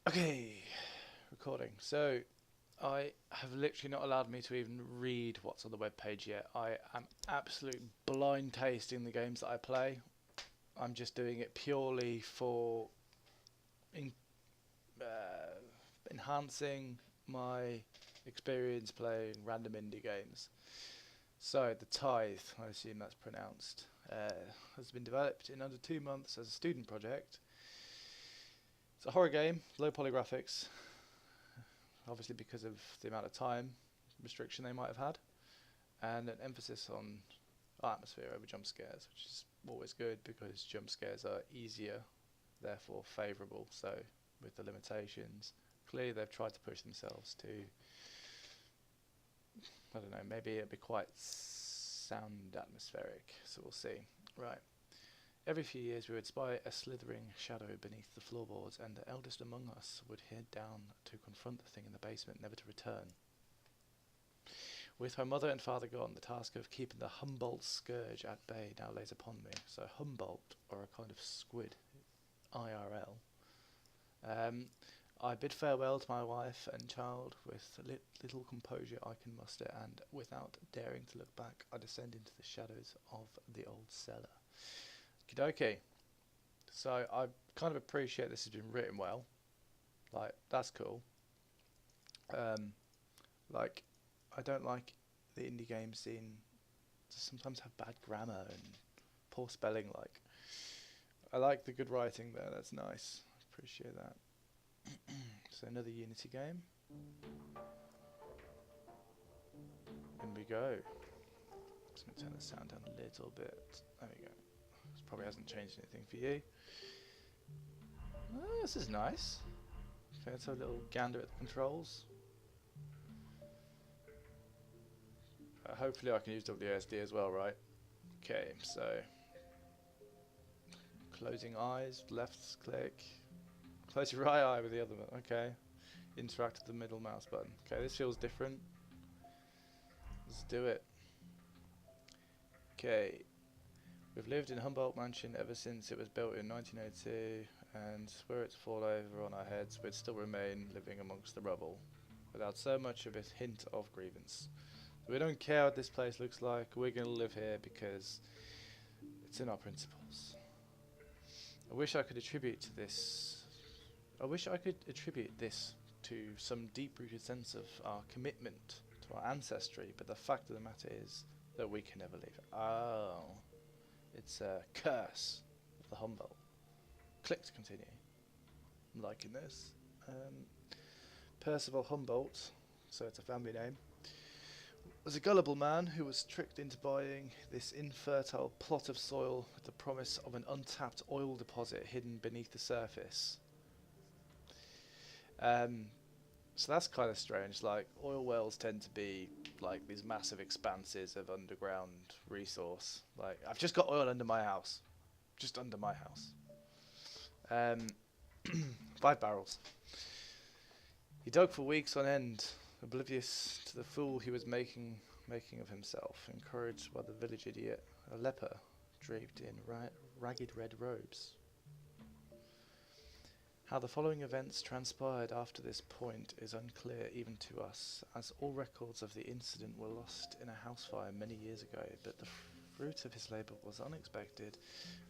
Okay, recording. So, I have literally not allowed me to even read what's on the web page yet. I am absolute blind tasting the games that I play. I'm just doing it purely for in, uh, enhancing my experience playing random indie games. So, the Tithe, I assume that's pronounced, has been developed in under 2 months as a student project. It's a horror game, low polygraphics, obviously because of the amount of time restriction they might have had, and an emphasis on atmosphere over jump scares, which is always good because jump scares are easier, therefore favourable. So with the limitations, clearly they've tried to push themselves to, I don't know, maybe it'd be quite sound atmospheric, so we'll see. Right. Every few years we would spy a slithering shadow beneath the floorboards, and the eldest among us would head down to confront the thing in the basement, never to return. With my mother and father gone, the task of keeping the Humboldt scourge at bay now lays upon me. So Humboldt, or a kind of squid, IRL. I bid farewell to my wife and child with little composure I can muster, and without daring to look back, I descend into the shadows of the old cellar. Okie. So I kind of appreciate this has been written well. Like, that's cool. Like, I don't like the indie game scene to sometimes have bad grammar and poor spelling. Like, I like the good writing there. That's nice. Appreciate that. So another Unity game. In we go. Just gonna turn the sound down a little bit. There we go. This probably hasn't changed anything for you. Oh, this is nice. Okay, let's have a little gander at the controls. Hopefully I can use WSD as well, right? Okay, so closing eyes, left click. Close your right eye with the other one. Okay. Interact with the middle mouse button. Okay, this feels different. Let's do it. Okay. We've lived in Humboldt Mansion ever since it was built in 1902, and were it to fall over on our heads, we'd still remain living amongst the rubble, without so much of a hint of grievance. We don't care what this place looks like, we're going to live here because it's in our principles. I wish I could attribute this to some deep-rooted sense of our commitment to our ancestry, but the fact of the matter is that we can never leave. Oh, it's a curse of the Humboldt. Click to continue. I'm liking this. Percival Humboldt, so it's a family name, was a gullible man who was tricked into buying this infertile plot of soil with the promise of an untapped oil deposit hidden beneath the surface. So that's kind of strange. Like, oil wells tend to be like these massive expanses of underground resource. Like, I've just got oil under my house. Just under my house. 5 barrels. He dug for weeks on end, oblivious to the fool he was making of himself, encouraged by the village idiot, a leper draped in ragged red robes. How the following events transpired after this point is unclear even to us, as all records of the incident were lost in a house fire many years ago, but the fruit of his labour was unexpected,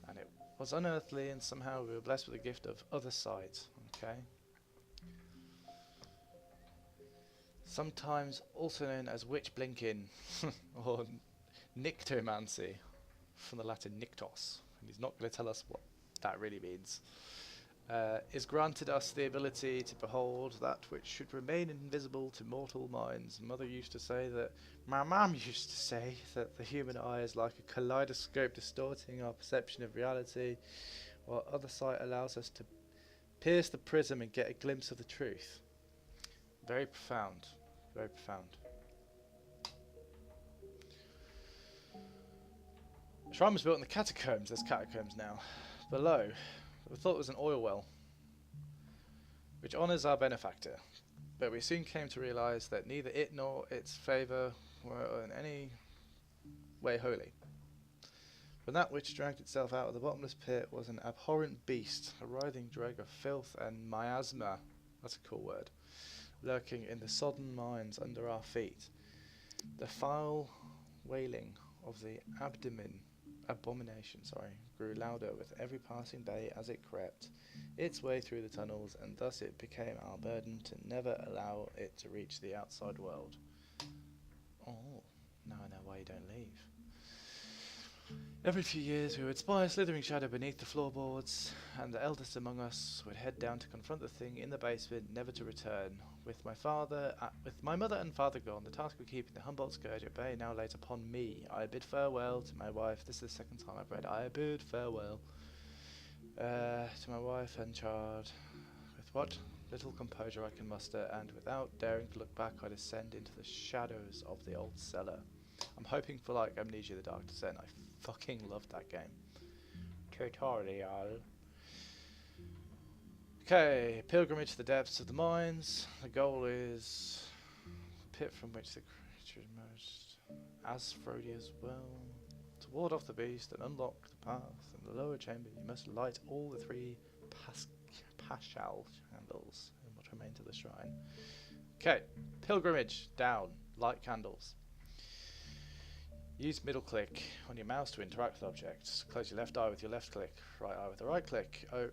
and it was unearthly, and somehow we were blessed with the gift of other sight. Okay. Sometimes also known as witch blinking, or nictomancy, from the Latin nictos, and he's not going to tell us what that really means. Is granted us the ability to behold that which should remain invisible to mortal minds. My mum used to say that the human eye is like a kaleidoscope distorting our perception of reality, while other sight allows us to pierce the prism and get a glimpse of the truth. Very profound. Very profound. The shrine was built in the catacombs. There's catacombs now. Below, we thought it was an oil well, which honours our benefactor, but we soon came to realise that neither it nor its favour were in any way holy. For that which dragged itself out of the bottomless pit was an abhorrent beast, a writhing dreg of filth and miasma. That's a cool word. Lurking in the sodden mines under our feet. The foul wailing of the abomination, grew louder with every passing day as it crept its way through the tunnels, and thus it became our burden to never allow it to reach the outside world. Oh, now I know why you don't leave. Every few years we would spy a slithering shadow beneath the floorboards, and the eldest among us would head down to confront the thing in the basement, never to return. With my mother and father gone, the task of keeping the Humboldt scourge at bay now lays upon me. I bid farewell to my wife. This is the second time I've read I bid farewell to my wife and child. With what little composure I can muster, and without daring to look back, I descend into the shadows of the old cellar. I'm hoping for like Amnesia: The Dark Descent. I fucking loved that game. Tutorial. Okay, pilgrimage to the depths of the mines. The goal is the pit from which the creature emerged. As Frodia's well. To ward off the beast and unlock the path in the lower chamber, you must light all the 3 paschal candles in what remain to the shrine. Okay, pilgrimage, down, light candles. Use middle click on your mouse to interact with objects. Close your left eye with your left click, right eye with the right click. Oh,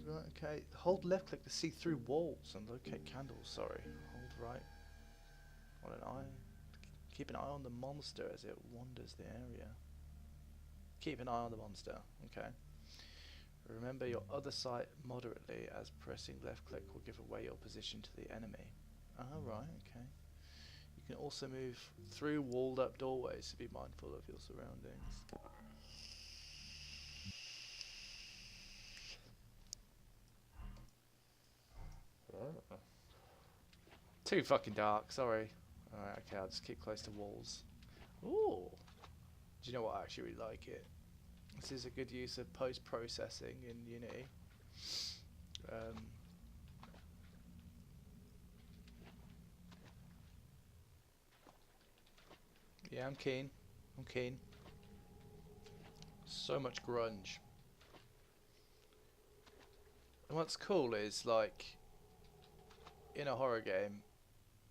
right, okay. Hold left click to see through walls and locate candles. Sorry. Hold right on an eye. Keep an eye on the monster as it wanders the area. Keep an eye on the monster. Okay. Remember your other sight moderately, as pressing left click will give away your position to the enemy. Oh, right, okay. You can also move through walled up doorways, so be mindful of your surroundings. Oh. Too fucking dark, sorry. Alright, okay, I'll just keep close to walls. Ooh! Do you know what? I actually really like it. This is a good use of post-processing in Unity. Yeah, I'm keen. I'm keen. So much grunge. And what's cool is, like, in a horror game,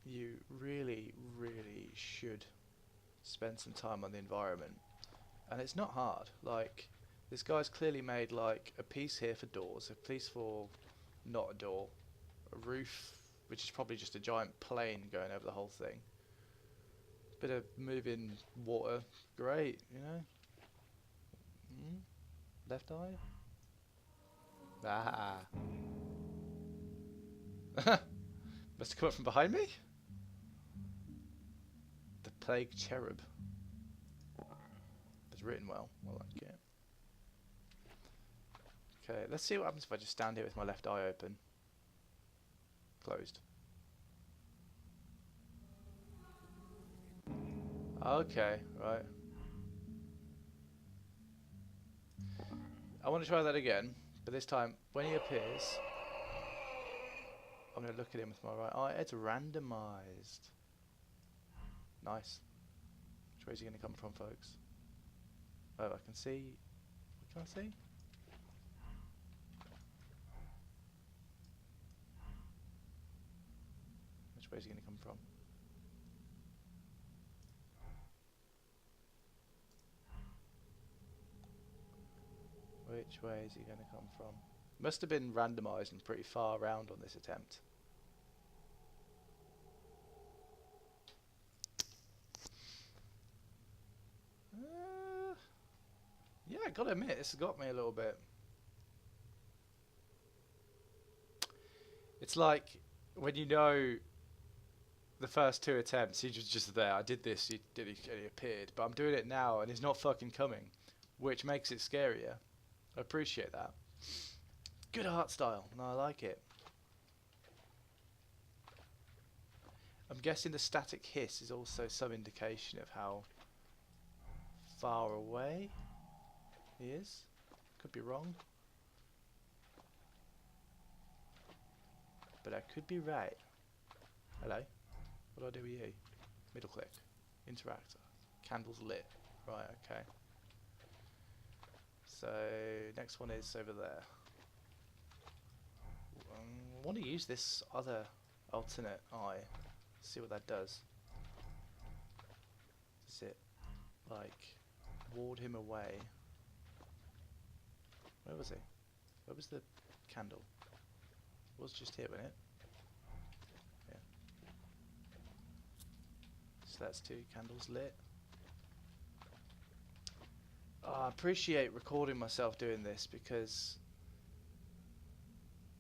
you really, really should spend some time on the environment. And it's not hard. Like, this guy's clearly made, like, a piece here for doors, a piece for not a door, a roof, which is probably just a giant plane going over the whole thing. Bit of moving water, great, you know. Left eye. Ah. Must have come up from behind me. The plague cherub. It's written well. I like it. Okay, let's see what happens if I just stand here with my left eye open. Closed. Okay, right. I want to try that again, but this time, when he appears, I'm going to look at him with my right eye. It's randomized. Nice. Which way is he going to come from, folks? Oh, I can see. What can I see? Which way is he going to come from? Which way is he going to come from? Must have been randomised and pretty far around on this attempt. Yeah, I gotta admit, this has got me a little bit. It's like when you know the first 2 attempts, he was just there. I did this, he appeared, but I'm doing it now and he's not fucking coming, which makes it scarier. I appreciate that. Good art style. No, I like it. I'm guessing the static hiss is also some indication of how far away he is. Could be wrong. But I could be right. Hello? What do I do with you? Middle click. Interact. Candles lit. Right, okay. So, next one is over there. want to use this other alternate eye. See what that does. Does it like ward him away? Where was he? Where was the candle? It was just here, wasn't it? Yeah. So that's 2 candles lit. Oh, I appreciate recording myself doing this because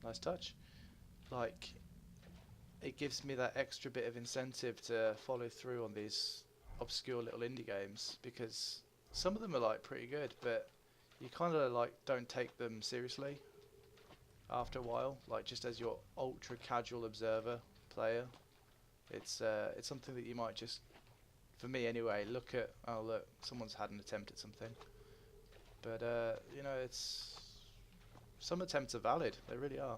nice touch. Like, it gives me that extra bit of incentive to follow through on these obscure little indie games, because some of them are like pretty good, but you kind of like don't take them seriously after a while. Like, just as your ultra casual observer player, it's something that you might just, for me anyway, look at. Oh look, someone's had an attempt at something. But you know, it's some attempts are valid. They really are.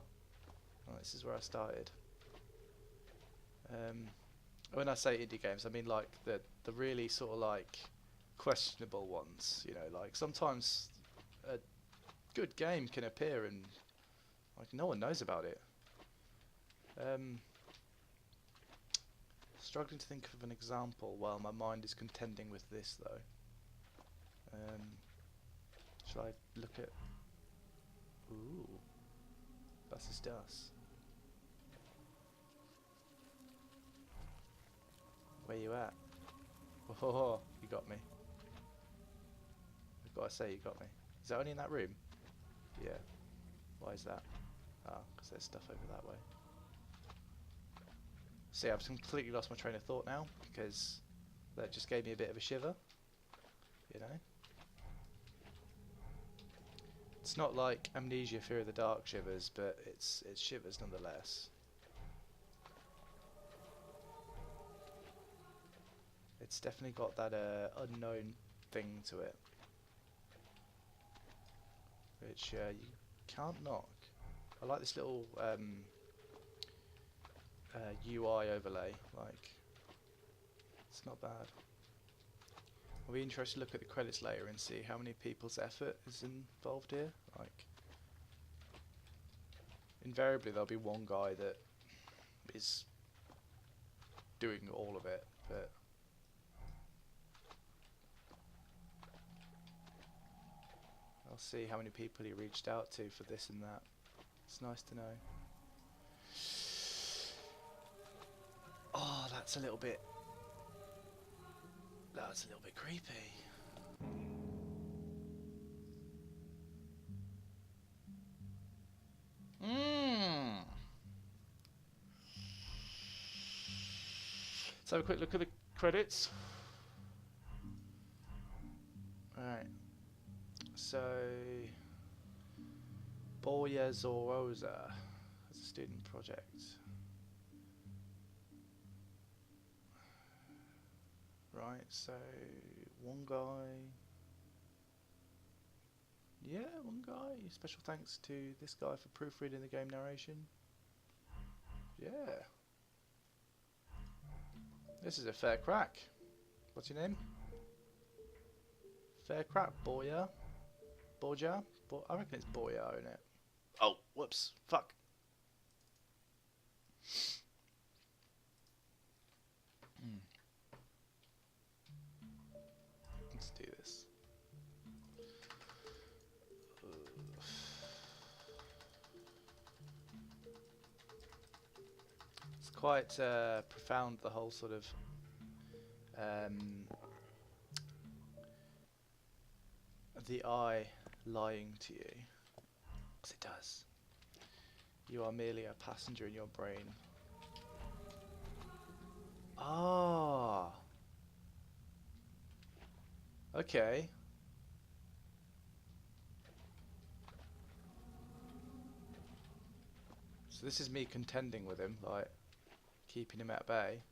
Well, this is where I started. When I say indie games, I mean like the really sort of like questionable ones. You know, like sometimes a good game can appear and like no one knows about it. Struggling to think of an example while my mind is contending with this though. Shall I look at? Ooh, das ist das. Where you at? Oh, you got me. I've got to say, you got me. Is that only in that room? Yeah. Why is that? Ah, because there's stuff over that way. See, I've completely lost my train of thought now, because that just gave me a bit of a shiver. You know? It's not like Amnesia Fear of the Dark shivers, but it's shivers nonetheless. It's definitely got that unknown thing to it, which you can't knock. I like this little UI overlay. Like, it's not bad. I'll be interested to look at the credits later and see how many people's effort is involved here. Like, invariably there'll be one guy that is doing all of it, but I'll see how many people he reached out to for this and that. It's nice to know. Oh, that's a little bit creepy. Let's have a quick look at the credits. Alright. So, Boya Zoroza as a student project. Right, so one guy. Yeah, one guy. Special thanks to this guy for proofreading the game narration. Yeah. This is a fair crack. What's your name? Fair crack, Boya. Boja? I reckon it's Boya, isn't it? Oh, whoops. Fuck. Let's do this. It's quite profound, the whole sort of the eye lying to you, because it does. You are merely a passenger in your brain. Ah. Okay. So this is me contending with him, like keeping him at bay.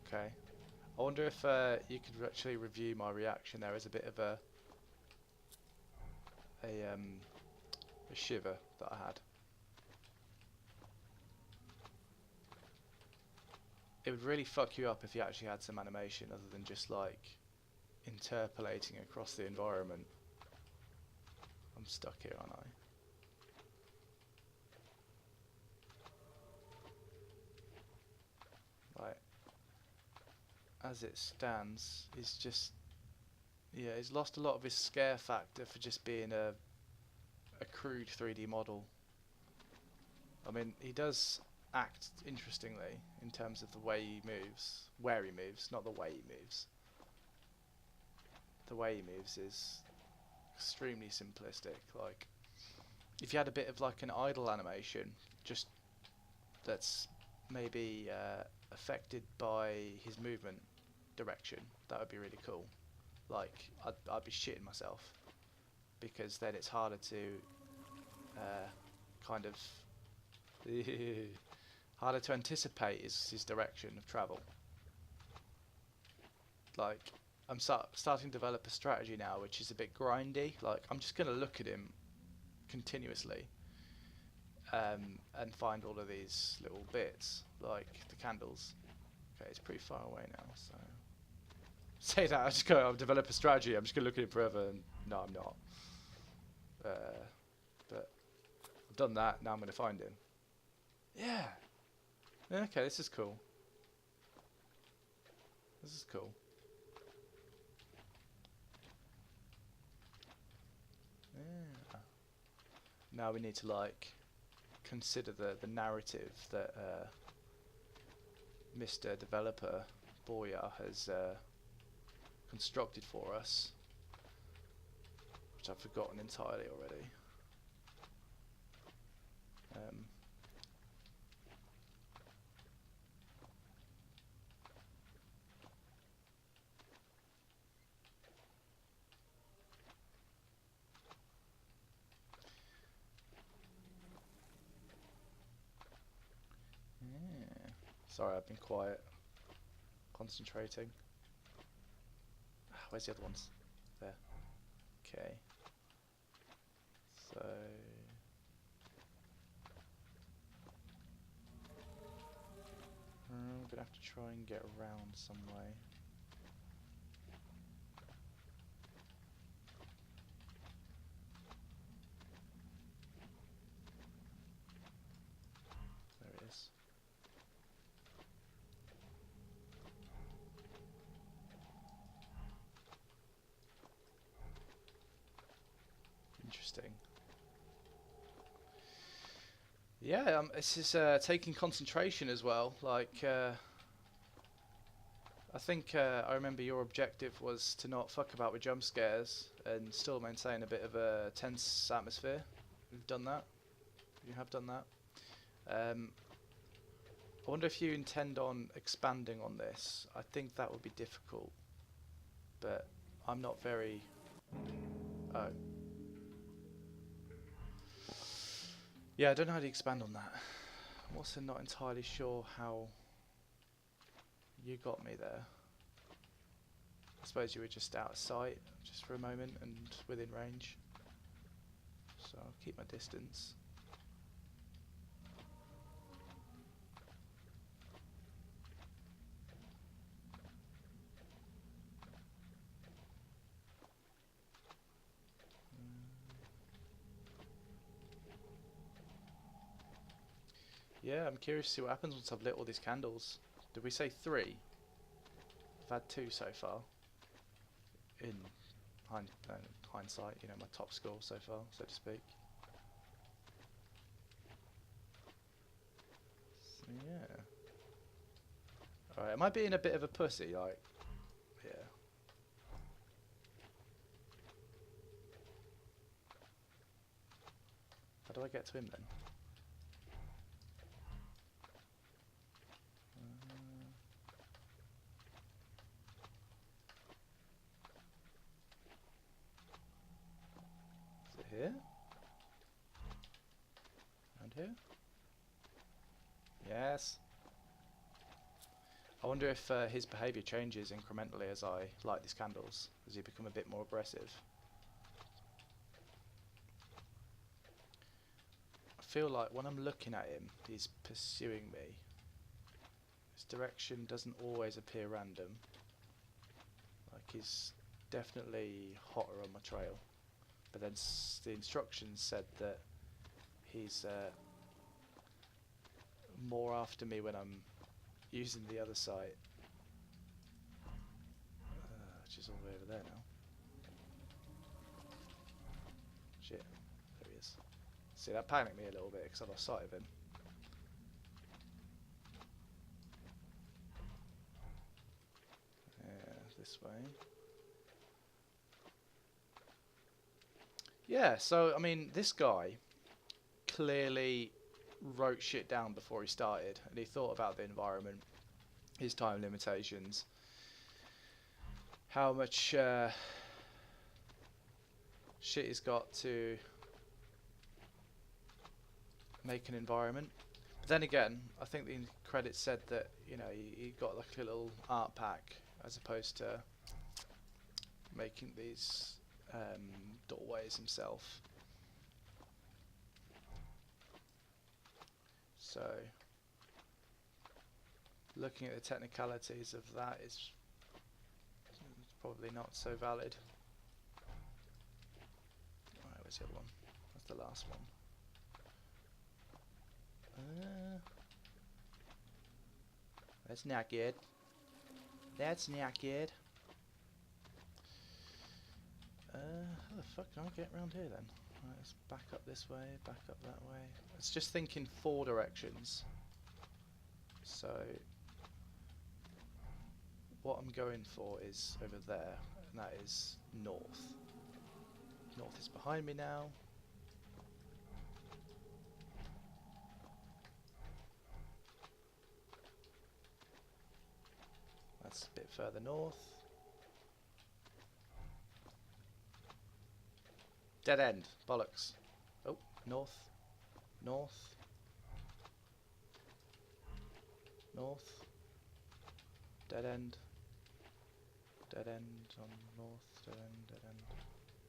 Okay. I wonder if you could actually review my reaction there as a bit of a shiver that I had. It would really fuck you up if you actually had some animation other than just like interpolating across the environment. I'm stuck here, aren't I? as it stands, is just, yeah, he's lost a lot of his scare factor for just being a crude 3D model. I mean, he does act interestingly in terms of the way he moves, where he moves, not the way he moves. The way he moves is extremely simplistic. Like, if you had a bit of like an idle animation, just that's maybe affected by his movement direction, that would be really cool. Like, I'd be shitting myself, because then it's harder to kind of harder to anticipate his direction of travel. Like, I'm starting to develop a strategy now which is a bit grindy. Like, I'm just going to look at him continuously and find all of these little bits, like the candles. Okay, it's pretty far away now, so... Say that, I'll develop a strategy, I'm just going to look at it forever, and no, I'm not. But I've done that, now I'm going to find him. Yeah! Okay, this is cool. This is cool. Yeah. Now we need to, like, consider the narrative that Mr. Developer Boya has constructed for us, which I've forgotten entirely already. Yeah. Sorry, I've been quiet, concentrating. Where's the other ones? There. Okay. So... I'm gonna have to try and get around some way. There it is. Interesting. Yeah, this is taking concentration as well. Like, I think I remember your objective was to not fuck about with jump scares and still maintain a bit of a tense atmosphere. You've done that. You have done that. I wonder if you intend on expanding on this. I think that would be difficult, but I'm not very... Oh. Yeah, I don't know how to expand on that. I'm also not entirely sure how you got me there. I suppose you were just out of sight, just for a moment, and within range. So I'll keep my distance. Yeah, I'm curious to see what happens once I've lit all these candles. Did we say 3? I've had 2 so far. In hindsight, you know, my top score so far, so to speak. So yeah. Alright, am I being a bit of a pussy? Like, yeah. How do I get to him then? Is it here? Around here? Yes. I wonder if his behaviour changes incrementally as I light these candles. Does he become a bit more aggressive? I feel like when I'm looking at him, he's pursuing me. His direction doesn't always appear random. Like, he's definitely hotter on my trail. But then the instructions said that he's more after me when I'm using the other site. which is all the way over there now. Shit, there he is. See, that panicked me a little bit because I lost sight of him. Yeah, this way. Yeah, so, I mean, this guy clearly wrote shit down before he started, and he thought about the environment, his time limitations, how much shit he's got to make an environment. But then again, I think the credits said that, you know, he got like a little art pack as opposed to making these doorways himself. So, looking at the technicalities of that is probably not so valid. Alright, where's the other one? That's the last one. That's not good. That's not good. How the fuck can I get around here then? Right, let's back up this way, back up that way. It's just thinking 4 directions. So what I'm going for is over there, and that is north. North is behind me now. That's a bit further north. Dead end. Bollocks. Oh, north. North. North. Dead end. Dead end on north. Dead end. Dead end.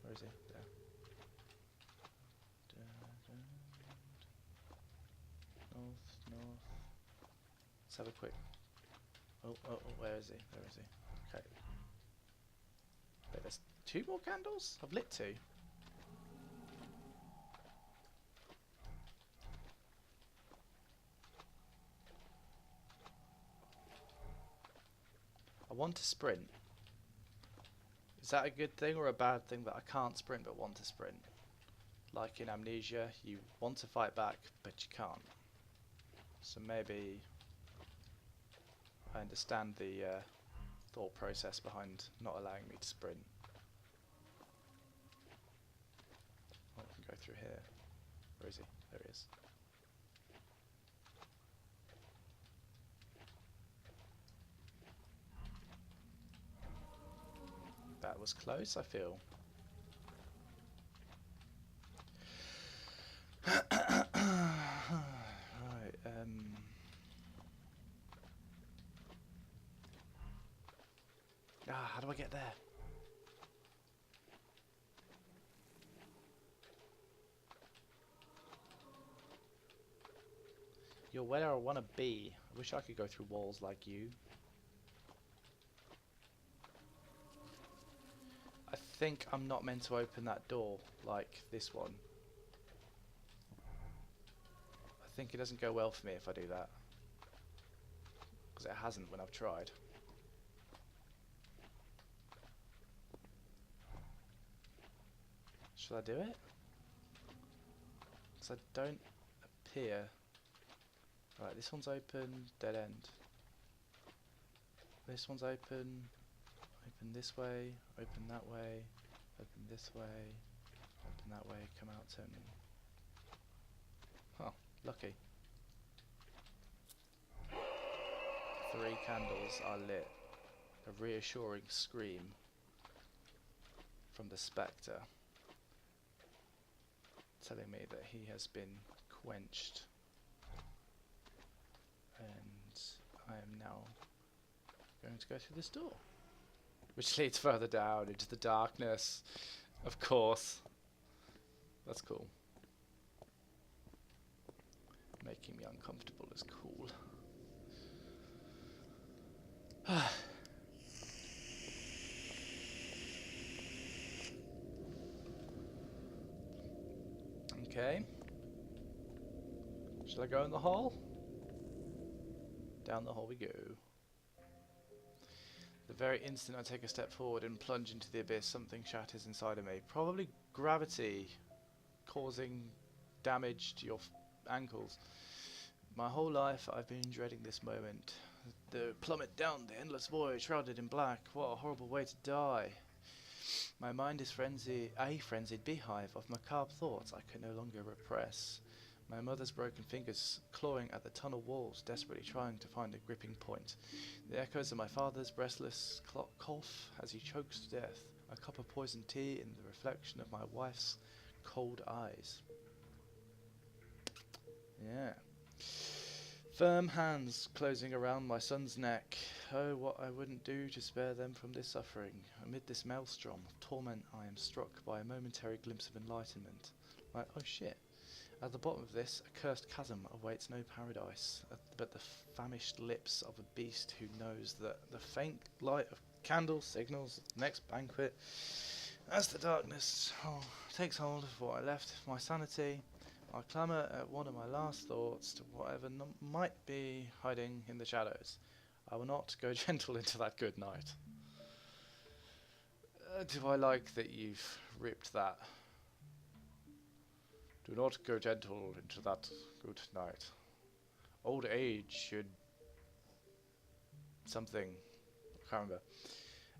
Where is he? There. Dead end. North. North. Let's have a quick. Oh, where is he? Where is he? Okay. Wait, there's 2 more candles? I've lit 2. I want to sprint. Is that a good thing or a bad thing that I can't sprint but want to sprint? Like in Amnesia, you want to fight back but you can't. So maybe I understand the thought process behind not allowing me to sprint. Oh, I can go through here. Where is he? There he is. That was close, I feel. Right, how do I get there? You're where I want to be. I wish I could go through walls like you. I think I'm not meant to open that door like this one. I think it doesn't go well for me if I do that. Because it hasn't when I've tried. Should I do it? Because I don't appear... Right, this one's open, dead end. This one's open. Open this way, open that way, open this way, open that way, come out, turn. Oh, lucky. 3 candles are lit. A reassuring scream from the spectre, telling me that he has been quenched. And I am now going to go through this door, which leads further down into the darkness, of course. That's cool. Making me uncomfortable is cool. Okay. Shall I go in the hall? Down the hall we go. The very instant I take a step forward and plunge into the abyss, something shatters inside of me. Probably gravity causing damage to your ankles. My whole life I've been dreading this moment. The plummet down the endless void, shrouded in black. What a horrible way to die. My mind is a frenzied beehive of macabre thoughts I can no longer repress. My mother's broken fingers clawing at the tunnel walls, desperately trying to find a gripping point. The echoes of my father's breathless cough as he chokes to death. A cup of poisoned tea in the reflection of my wife's cold eyes. Yeah. Firm hands closing around my son's neck. Oh, what I wouldn't do to spare them from this suffering. Amid this maelstrom of torment, I am struck by a momentary glimpse of enlightenment. Like, oh shit. At the bottom of this accursed chasm awaits no paradise, but the famished lips of a beast who knows that the faint light of candles signals the next banquet. As the darkness takes hold of what I left of my sanity, I clamour at one of my last thoughts to whatever might be hiding in the shadows. I will not go gentle into that good night. Do I like that you've ripped that? Do not go gentle into that good night. Old age should... something. I can't remember.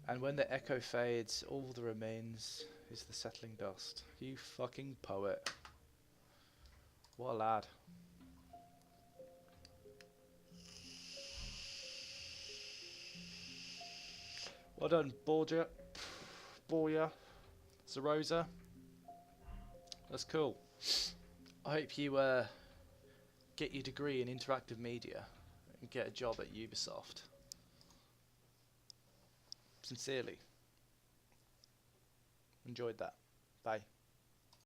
And when the echo fades, all that remains is the settling dust. You fucking poet. What a lad. Well done, Borgia. Zerosa. That's cool. I hope you get your degree in interactive media and get a job at Ubisoft. Sincerely. Enjoyed that. Bye.